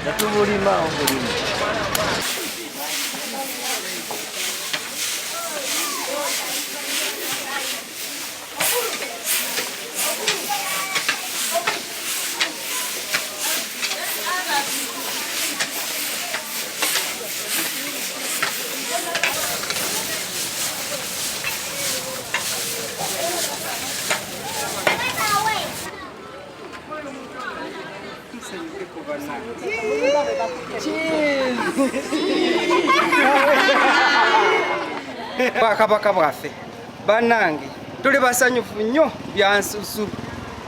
Natubulima obulimi. Bakabaka bwaffe bannange tuli basanyufu nnyo byansusu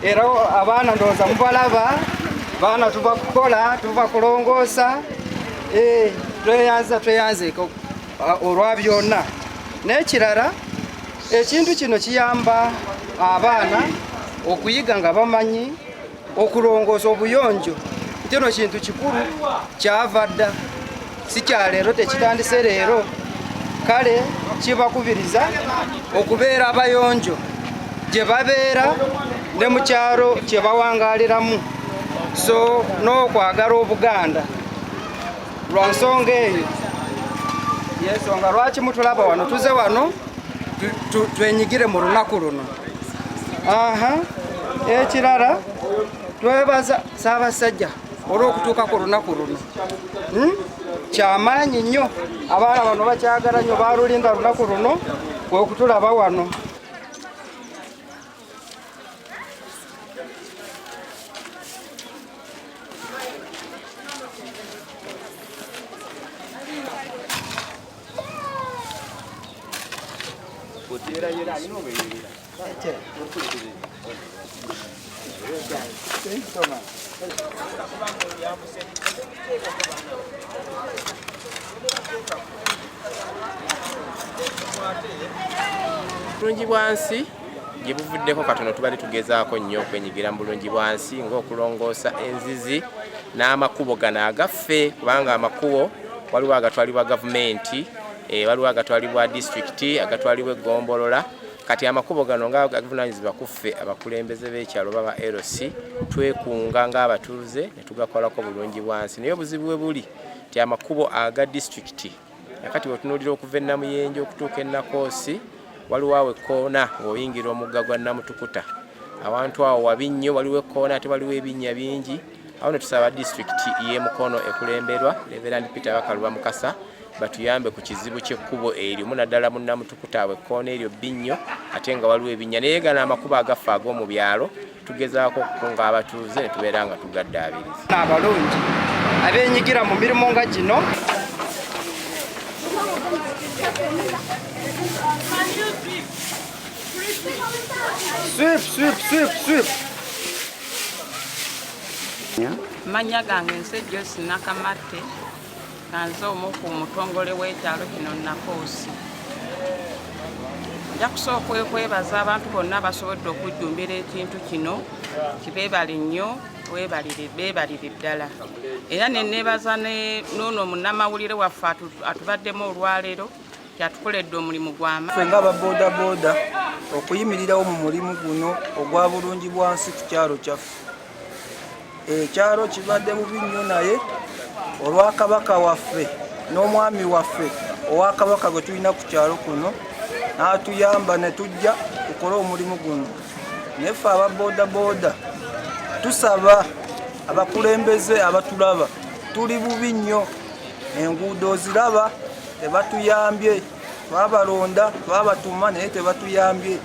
era abaana ndowooza mubalaba baana tuva kukola tuva kulongoosa tweyanzeeko olwa byonna n'ekirala ekintu kino kiyamba abaana okuyiga nga bamanyi okulongoosa obuyonjo kino kintu kikulu kyava dda si kya leero tekitandise leero kale kibakubiriza okubeera abayonjo gye babeera ne mu kyalo kye bawangaliramu so n'okwagala Obuganda lwa nsonga eyo yensonga lwaki mutulaba wano tuze wano twenyigire mu lunaku luno. Ekirala twebaza Ssaabasajja olw'okutuuka ku lunaku luno kyamaanyi nnyo abaana bano bakyagala nnyo baalulinda lunaku luno kwe kutulaba wano. Bulungi bwansi gye buvuddeko katono tubali tugezaako nnyo okwenyigira mu bulungi bwansi ng'okulongoosa enzizi n'amakubo gano agaffe kubanga amakubo waliwo agatwalibwa gavumenti waliwo agatwalibwa disitulikiti agatwalibwa eggombolola kati amakubo gano nga gavunaanyizibwa ku ffe abakulembeze b'ekyalo baba LC twekunga ng'abatuuze ne tugakolako bulungi bwansi naye obuzibu bwe buli ti amakubo aga disitulikiti nakati bwetunuulira okuva e Namuyenje okutuuka e Nakoosi waliwo awo ekkoona ng'oyingira omugga gwa Namutukuta awantu awo wabi nnyo waliwo ekkoona ate waliwo ebinnya bingi awo ne tusaba disitulikiti y'e Mukono ekulemberwa Reverend Peter Bakaluba Mukasa batuyambe ku kizibu ky'ekkubo eryo munaddala mu Namutukuta awo ekkoona eryo binnyo ate nga waliwo ebinnya naye gano amakubo agaffe ag'omu byalo tugezaako okukunga abatuuze ne tubeera nga tugaddaabiriza. Abalungi abeenyigira mu mirimu nga gino Sweep. Manya gange nse Joyce Nakamatte kanze omu ku mutongole w'ekyalo kino Nakoosi. Nja kusooka okwebaza abantu bonna abasobodde okujjumbira ekintu kino kibeebale nnyo beebalire ddala era ne neebaza n'ono munnamawulire waffe atubaddemu olwaleero kyatukoledde omulimu gw'amaanyi. Ffe ng'ababooda okuyimirirawo mu mulimu guno ogwa bulungi bwansi ku kyalo kyaffe. Ekyalo kibadde bubi nnyo naye olwa kabaka waffe n'omwami waffe owa kabaka gwe tulina ku kyalo kuno n'atuyamba ne tujja tukole omulimu guno. Naye ffe ababooda tusaba abakulembeze abatulaba tuli bubi nnyo enguudo oziraba tebatuyambye twabalonda twabatuma naye tebatuyambye